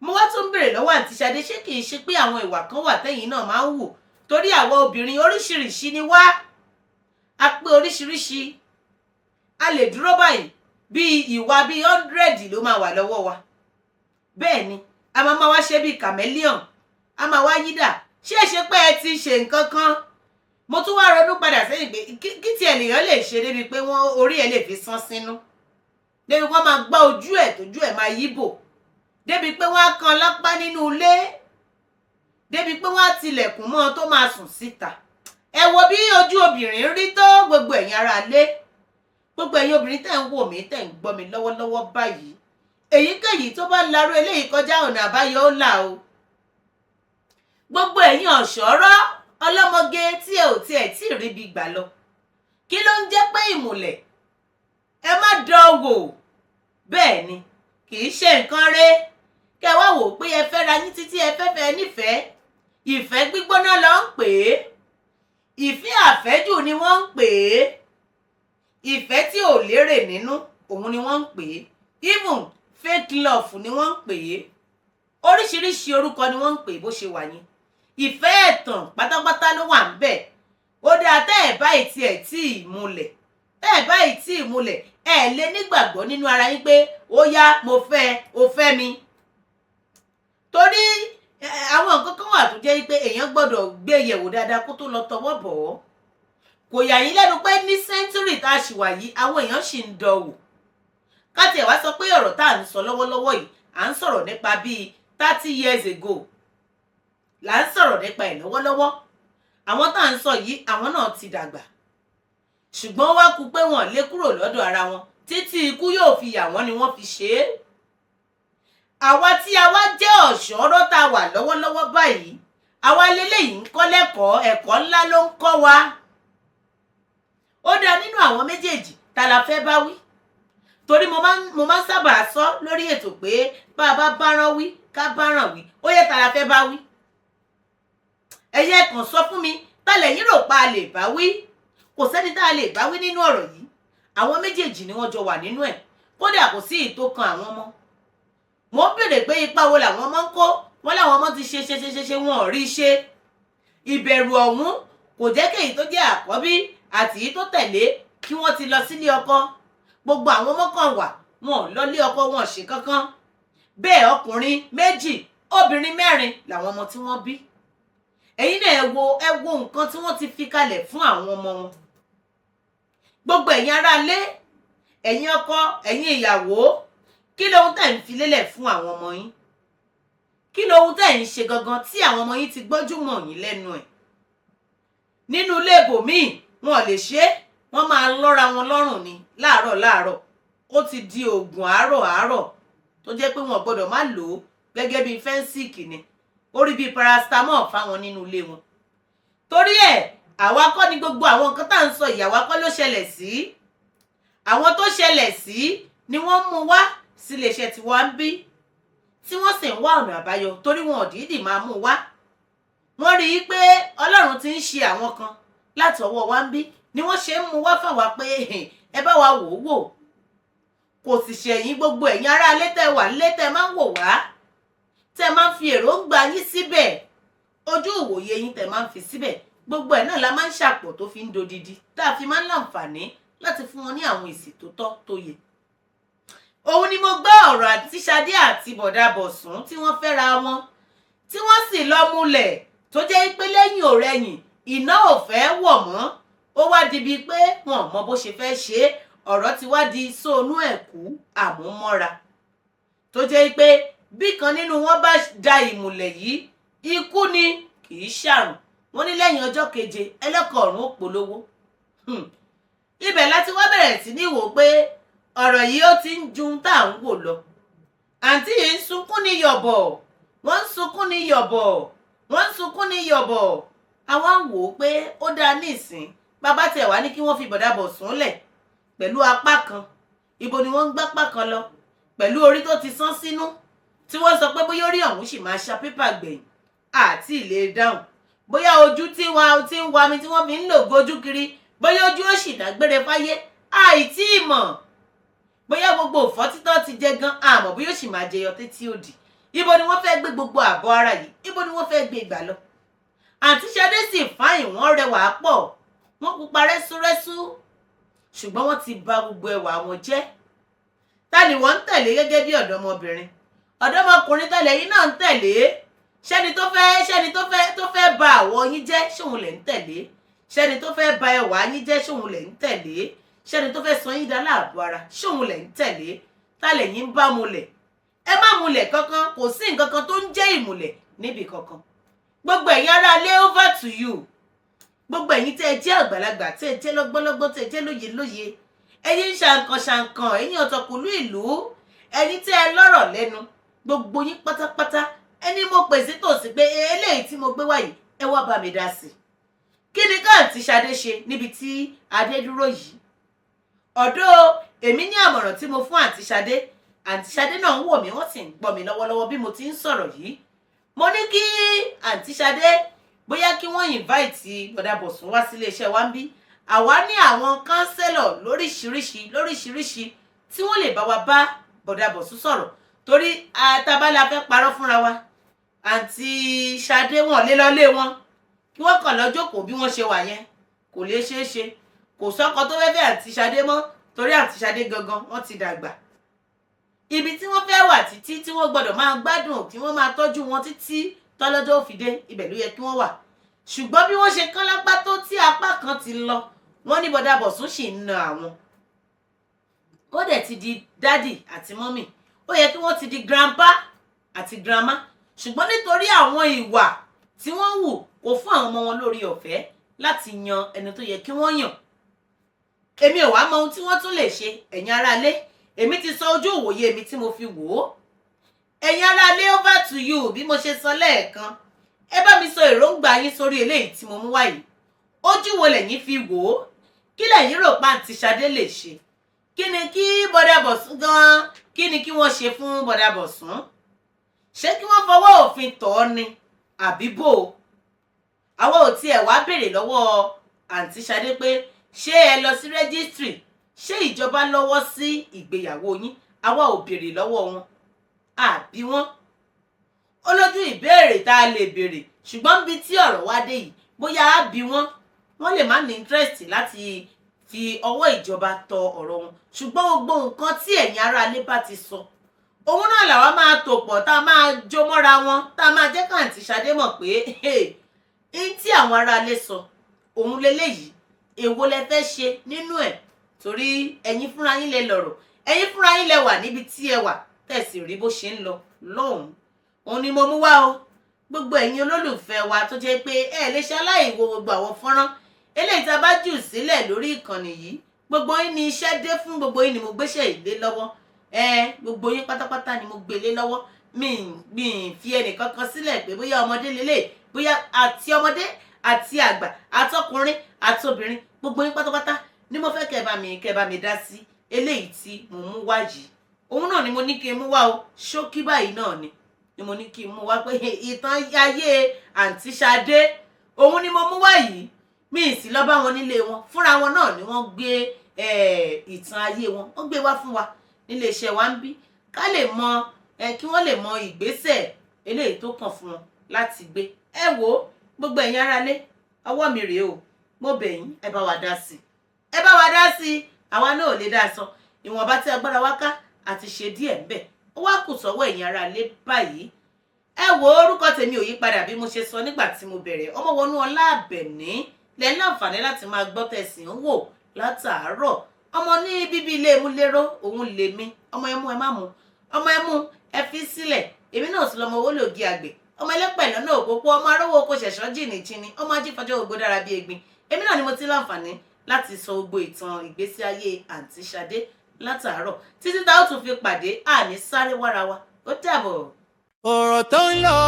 Mo wá tún béèrè lọ́wọ́ àǹtí Ṣadé ṣé kìí ṣe pé àwọn ìwà kan wà tẹ́yìn náà máa ń wù torí àwọn obìnrin oríṣiríṣi ni wá. A pé oríṣiríṣi. A lè dúró báyìí bí ìwà bí 100 ló máa wà lọ́wọ́ wa. Bẹ́ẹ̀ ni a máa wá ṣe bí chameleon a máa wá yídà ṣé pé ẹ ti ṣe nǹkan kan mo tún wá ronú padà sẹ́yìn pé kí tí ènìyàn lè ṣe débi pé wọ́n orí ẹ̀ lè fi sán sínú débi wọ́n máa gbá ojú ẹ̀ tójú ẹ̀ máa yíbò débi pé wọ́n á kan lápá nínú ilé débi pé wọ́n á tilẹ̀kùn mọ́ ọ tó máa sùn síta. Ẹ wo bí ojú obìnrin rí tó, gbogbo ẹ̀yin ará ilé, gbogbo ẹ̀yin obìnrin tẹ́ ń wò mí tẹ́ ń gbọ́ mi lọ́wọ́lọ́wọ́ báyìí, èyíkéyìí tó bá larú eléyìí kọjá ọ̀nà àbáyọ ó là o. Gbogbo ẹ̀yin ọ̀ṣọ́rọ́ ọlọ́mọge tí ẹ ò tiẹ̀ tí ì ríbi gbà lọ, kí ló ń jẹ́ pé ìmùlẹ̀? Ẹ má dán wò. Bẹ́ẹ̀ ni, kì í ṣe nǹkan rẹ̀. Kẹ́ wá wò pé ẹ fẹ́ ra yín títí ẹ fẹ́fẹ́ nífẹ̀ẹ́. Ìfẹ́ gbígbóná ló ń pè é. Ìfẹ́ àfẹ́jù ni wọ́n ń pè é. Ìfẹ́ tí ò lérè nínú òun ni wọ́n ń pè é. Even fake love ni wọ́n ń pè é. Oríṣiríṣi orúkọ ni wọ́n ń pè é bó ṣe wà yẹn. Ìfẹ́ ẹ̀tàn pátápátá ló wà ń bẹ̀. Ó dáa tẹ́ ẹ̀ báyìí tí ì múlẹ̀. Tẹ́ ẹ̀ báyìí tí ì múlẹ̀, ẹ lè nígbàgbọ́ nínú ara yín pé ó yá mo fẹ́ o fẹ́ mi. Torí àwọn nǹkan kan wà tó jẹ́ pé èèyàn gbọ́dọ̀ gbé yẹ̀wò dáadáa kó tó lọ tọwọ́ bọ̀ ọ́. Kò yà yín lẹ́nu pé ní sẹ́ńtúrì tá a ṣì wà yìí àwọn èèyàn ṣì ń dánwò. Ká tiẹ̀ wá sọ pé ọ̀rọ̀ tá à ń sọ lọ́wọ́lọ́wọ́ yìí à ń sọ̀rọ̀ nípa bíi 30 years ago là ń sọ̀rọ̀ nípa ẹ̀ lọ́wọ́lọ́wọ́. Àwọn tá à ń sọ yìí àwọn náà ti dàgbà, ṣùgbọ́n wá kú pé wọ́n lé kúrò lọ́dọ̀ ara wọn títí ikú yóò fi yà wọ́n ni wọ́n fi ṣe é. Àwa tí a wá jẹ́ ọ̀ṣọ́rọ́ tá a wà lọ́wọ́lọ́wọ́ báyìí, àwa lélẹ́yìí ń kọ́ lẹ́kọ̀ọ́, ẹ̀kọ́ ńlá ló ń kọ́ wa. Ó dá nínú àwọn méjèèjì tá la fẹ́ bá wí. Torí mo máa ń sábà sọ lórí ètò pé bá a bá báràn wí ká báràn wí, ó yẹ tá la fẹ́ bá wí. Ẹ̀yẹ kàn sọ fún mi, tá lẹ̀yin rò pa a lè bá wí? Kò sẹ́ni tá a lè bá wí nínú ọ̀rọ̀ yìí. Àwọn méjèèjì ni wọ́n jọ wà nínú ẹ̀. Kódà kò sí ìtó kan àwọn ọmọ. Mo ń béèrè pé ipa wo làwọn ọmọ ń kó. Wọ́n láwọn ọmọ ti ṣe wọn ò rí ṣe. Ìbẹ̀rù ọ̀hún kò jẹ́ kéyìí tó jẹ́ àkọ́bí àti èyí tó tẹ̀lé kí wọ́n ti lọ sílé ọkọ. Gbogbo àwọn ọmọ kan wà wọn ò lọ lé ọkọ, wọn ò ṣe kankan. Bẹ́ẹ̀ ọkùnrin 2 obìnrin 4 làwọn ọmọ tí wọ́n bí. Ẹ̀yin náà ẹ wo nǹkan tí wọ́n ti fi kalẹ̀ fún àwọn ọmọ wọn. Gbogbo ẹ̀yin ará ilé, ẹ̀yin ọkọ, ẹ̀yin ìyàwó, kí lohun tẹ́ ń fi lélẹ̀ fún àwọn ọmọ yín? Kí lohun tẹ́ ń ṣe gangan tí àwọn ọmọ yín ti gbọ́jú mọ̀ yín lẹ́nu ẹ̀? Nínú ilé ibòmíì wọn ò lè ṣe é, wọ́n máa lọ́ra wọn lọ́rùn ni láàárọ̀. Ó ti di oògùn àárọ̀ tó jẹ́ pé wọn gbọ́dọ̀ má lò ó gẹ́gẹ́ bí fẹ́ńsìkì ni. Ó rí bí paracetamol fáwọn nínú ilé wọn. Torí ẹ̀ àwa kọ́ ni gbogbo àwọn nǹkan tá à ń sọ yìí, àwa kọ́ ló ṣẹlẹ̀ sí. Àwọn tó ṣẹlẹ̀ sí ni wọ́n mú wá sí iléeṣẹ́ tí wọ́n ń bí, tí wọ́n sì ń wá ọ̀nà àbáyọ torí wọn ò dìídì máa mú wá. Wọ́n rí i pé Ọlọ́run ti ń ṣe àwọn kan láti ọwọ́ wa ń bí ni wọ́n ṣe ń mú wá fáwa pé ẹ bá wa wò ó wò. Kò sì ṣẹ̀yìn gbogbo ẹ̀yin ará ilé tẹ́ wà nílé tẹ́ máa ń wò wá, tẹ́ máa ń fi èròǹgbà yín síbẹ̀, ojú ìwòye yín tẹ́ máa ń fi síbẹ̀. Gbogbo ẹ̀ náà la máa ń ṣàpọ̀ tó fi ń dodidi tá a fi máa ń láǹfààní láti fún wọn ní àwọn èsì tó tọ́ tó yẹ. Òun ni mo gbọ́ ọ̀rọ̀ àti Ṣadé àti bọ̀dá Bọ̀sún tí wọ́n fẹ́ra wọn, tí wọ́n sì lọ múlẹ̀ tó jẹ́ pé lẹ́yìn ọ̀rẹ̀yìn iná ò fẹ́ wọ̀ mọ́. Ó wá di bíi pé wọn mọ bó ṣe fẹ́ ṣe é. Ọ̀rọ̀ ti wá di sóònú ẹ̀kú àmúmọ́ra tó jẹ́ pé bí kan nínú wọn bá da ìmùlẹ̀ yìí, ikú ni kì í ṣàrùn. Wọ́n ní lẹ́yìn ọjọ́ 7 ẹlẹ́kọ̀ọ́rùn ó polówó. Ibẹ̀ láti wá bẹ̀rẹ̀ sí ní wò pé ọ̀rọ̀ yìí ó ti ń ju tá à ń wò lọ. Àǹtí yìí ń sunkún ní yọ̀bọ̀, wọ́n ń sunkún ní yọ̀bọ̀, wọ́n ń sunkún ní yọ̀bọ̀. Àwa ń wò ó pé ó dáa nísìn bàbá tẹ̀ wá ní kí wọ́n fi bọ̀dá Bọ̀sún lẹ̀ pẹ̀lú apá kan. Ibo ni wọ́n ń gbápá kan lọ pẹ̀lú orí tó ti sán sínú tí wọ́n sọ pé bóyá orí ọ̀hún sì máa ṣa pépà gbẹ̀yìn àti ìlé dáhùn. Bóyá ojú tí wọn ti ń wa mi tí wọ́n fi ń lò gojú kiri, bóyá ojú ó sì dágbére fáyé àìtí ìmọ̀. Bóyá gbogbo òfò títọ́ ti jẹ gan àmọ́ bóyá ó sì máa jẹyọ títí òdì. Ibo ni wọ́n fẹ́ gbé gbogbo àbọ̀ ara yìí? Ibo ni wọ́n fẹ́ gbé ìgbà lọ? Àǹtí Ṣadé sì fáyìn, wọ́n rẹwà pọ̀, wọ́n pupa rẹ́súrẹ́sú, ṣùgbọ́n wọ́n ti bà gbogbo ẹwà wọn jẹ́. Ta ni wọ́n ń tẹ̀lé gẹ́gẹ́ bí ọ̀dọ́mọbìnrin? Ọ̀dọ́mọkùnrin tẹ̀lé yín náà ń tẹ̀lé. Ṣẹ́ni tó fẹ́ bà àwọ̀ yín jẹ́ ṣóun lẹ̀ ń tẹ̀lé. Ṣẹ́ni tó fẹ́ bà ẹwà yín jẹ́ ṣóun lẹ̀ ń tẹ̀lé. Ṣẹ́ni tó fẹ́ sọ yín dá láàbò ara ṣóun lẹ̀ ń tẹ̀lé. Ta lẹ̀yin ń bá múlẹ̀? Ẹ má múlẹ̀ kankan, kò sí nǹkan kan tó ń jẹ́ ìmùlẹ̀ níbi kankan. gbogbo ẹ̀yin ará ilé over to you. Gbogbo ẹ̀yin tẹ́ ẹ jẹ́ àgbàlagbà, tẹ́ ẹ jẹ́ lọ́gbọ́lọ́gbọ́, tẹ́ ẹ jẹ́ lóye, ẹ̀yin ṣàǹkàn ẹ̀yin ọ̀tọ̀kùlú ìlú, ẹ̀yin tẹ́ ẹ lọ́rọ̀ lẹ́nu, gbogbo yín pátápátá ẹni mo pè sí tòsí pé eléyìí tí mo gbé wá yìí ẹ wá bá mi dá sí. Kí ni ká àǹtí Ṣadé ṣe níbi tí adé dúró yìí? Ọ̀dọ̀ èmi ní àmọ̀ràn tí mo fún àǹtí Ṣadé náà ń wò mí, wọ́n sì ń gbọ́ mi lọ́wọ́lọ́wọ́ bí mo ti ń sọ̀rọ̀ yìí. Mo ní kí àǹtí Ṣadé bóyá kí wọ́n invite Bọ̀dá Bọ̀sún wá sílé iṣẹ́ wa ń bí. Àwa ní àwọn kánsẹ́lọ̀ lóríṣiríṣi tí wọ́n lè bá wa bá Bọ̀dá Bọ̀sún sọ̀rọ̀, torí àtàbálẹ̀ afẹ́ parọ́ fúnra wa. Àǹtí Ṣadé wọn lé lọ́lé wọn kí wọ́n kàn lọ jókòó bí wọ́n ṣe wà yẹn, kò lè ṣeé ṣe. Kò sọ́kọ tó fẹ́ fẹ́ àǹtí Ṣadé mọ́, torí àǹtí Ṣadé gangan wọ́n ti dàgbà. Ibi tí wọ́n fẹ́ wà títí tí wọ́n gbọ́dọ̀ máa gbádùn, tí wọ́n máa tọ́jú wọn títí tọ́lọ́jọ́ ó fi dé, ibẹ̀ ló yẹ kí wọ́n wà. Ṣùgbọ́n bí wọ́n ṣe kán lápá tó tí apá kan ti lọ, wọ́n ní Bọ̀dá Bọ̀sún sì ń na àwọn. Ó dẹ̀ ti di dádì àti mọ́mì, ó yẹ kí wọ́n ti di grandpa àti grandma. Ṣùgbọ́n nítorí àwọn ìwà tí wọ́n wù kò fún àwọn ọmọ wọn lórí ọ̀fẹ́ láti yan ẹni tó yẹ kí wọ́n yàn. Èmi ò wá mọ ohun tí wọ́n tún lè ṣe. Ẹ̀yin aráalé, èmi ti sọ ojú òwòye mi tí mo fi wò ó. Ẹ̀yin aráalé, over to you. Bí mo ṣe sọ lẹ́ẹ̀kan, ẹ bá mi sọ èròǹgbà yín sórí eléyìí tí mo mú wá yìí. Ojú wo lẹ̀yin fi wò ó? Kí lẹ̀yin rò pé àǹtí Ṣadé lè ṣe? Kí ni kí Bọ̀dá Bọ̀sún gan-an, kí ni kí wọ́n ṣe fún Bọ̀dá Bọ̀sún? Ṣé kí wọ́n fọwọ́ òfin tọ̀ ọ́ ni àbí bò? Àwọn ò tiẹ̀ wá béèrè lọ́wọ́ àǹtí Ṣadé pé ṣé ẹ lọ sí rẹ́gísítírì, ṣé ìjọba lọ́wọ́ sí ìgbéyàwó yín? Àwa ò béèrè lọ́wọ́ wọn, àbí wọ́n. Ó lójú ìbéèrè tá a lè béèrè, ṣùgbọ́n bí tí ọ̀rọ̀ wá dé yìí, bóyá á bí wọ́n lè má ní interest láti fi ọwọ́ ìjọba tọ ọ̀rọ̀ wọn. Ṣùgbọ́n gbogbo nǹkan tí ẹ̀yin aráalé bá ti sọ, òun náà làwa máa tò pọ̀, tá a máa jó mọ́ra wọn, tá a máa jẹ́ káǹtì Ṣadé mọ̀ pé ní tí àwọn aráalé sọ òun leléyìí, èwo lẹ fẹ́ ṣe nínú ẹ̀? Torí ẹ̀yin fúnra yín lẹ lọ̀rọ̀, ẹ̀yin fúnra yín lẹ wà níbi tí ẹ wà, tẹ̀sí rí bó ṣe ń lọ lọ́hùn-ún. Òun ni mo mú wá o. Gbogbo ẹ̀yin olólùfẹ́ wa tó jẹ́ pé ẹ lè ṣe aláìwo gbogbo àwọn fọ́nrán eléyìí tá a bá jù sílẹ̀ lórí ìkànnì yìí. Gbogbo yín ni iṣẹ́ dé fún, gbogbo yín ni mo gbéṣẹ́ ìlé lọ́wọ́. Gbogbo yín pátápátá ni mo gbé lé lọ́wọ́. Mi fi ẹnì kankan sílẹ̀ pé bóyá ọmọdé lélẹ̀, bóyá àti ọmọdé àti àgbà àtọkùnrin àtobìnrin, gbogbo yín pátápátá ni mo fẹ́ kẹ́ bá mi dá sí eléyìí tí mo mú wá yìí. Òun náà ni mo ní kí n mú wá o. Ṣókí báyìí náà ni mo ní kí n mú wá pé ìtàn ayé àǹtí Ṣadé òun ni mo mú wá yìí. Mi ì sì lọ bá wọn nílé wọn, fúnra wọn náà ni wọ́n gbé ìtàn ayé wọn, wọ́n gbé wá fún wa nílé iṣẹ́ wa ń bí, ká lè mọ kí wọ́n lè mọ ìgbésẹ̀ eléyìí tó kàn fún wọn láti gbé. Ẹ wò gbogbo ẹ̀yin aráalé, ọwọ́ mi rèé o, mo bẹ̀ yín, ẹ bá wa dá sí, ẹ bá wa dá sí. Àwa náà ò lè dá sọ, ìwọ̀nba tí agbára wa ká àti ṣe díẹ̀ ń bẹ̀, ó wá kù sọ́wọ́ ẹ̀yin aráalé báyìí. Ẹ wò orúkọ tèmi ò yí padà bí mo ṣe sọ nígbà tí mo bẹ̀rẹ̀. Ọmọwọnúọlá Àbẹ̀ní lẹ́ ní àǹfààní láti máa gbọ́ tẹ̀sí ń wò látàárọ̀. Ọmọ ní bíbí ilé Múléró òun lèmi. Ọmọ ẹmú ẹ má mu, ọmọ ẹmú ẹ fi sílẹ̀. Èmi náà sì lọmọ owó lògì àgbẹ̀, ọmọ ẹlẹ́pẹ̀ lọ́nà òpópó, ọmọ arówó oko ṣẹ̀ṣọ́ jìnnìjìnnì, ọmọ ajífọjọ́ ògbó dára bí egbin. Èmi náà ni mo ti láǹfààní láti sọ gbogbo ìtàn ìgbésí ayé àǹtí Ṣadé látàárọ̀ títí tá ó tún fi pàdé. Àní sáré wára wa, ó dàbọ̀. Ọ̀rọ̀ tó ń lọ,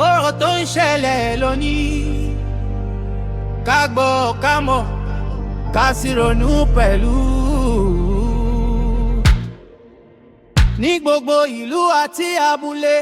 ọ̀rọ̀ tó ń ṣẹlẹ̀ lónìí, ká gbọ́ ká mọ̀ ká sì ronú pẹ̀lú. Ní gbogbo ìlú àti abúlé.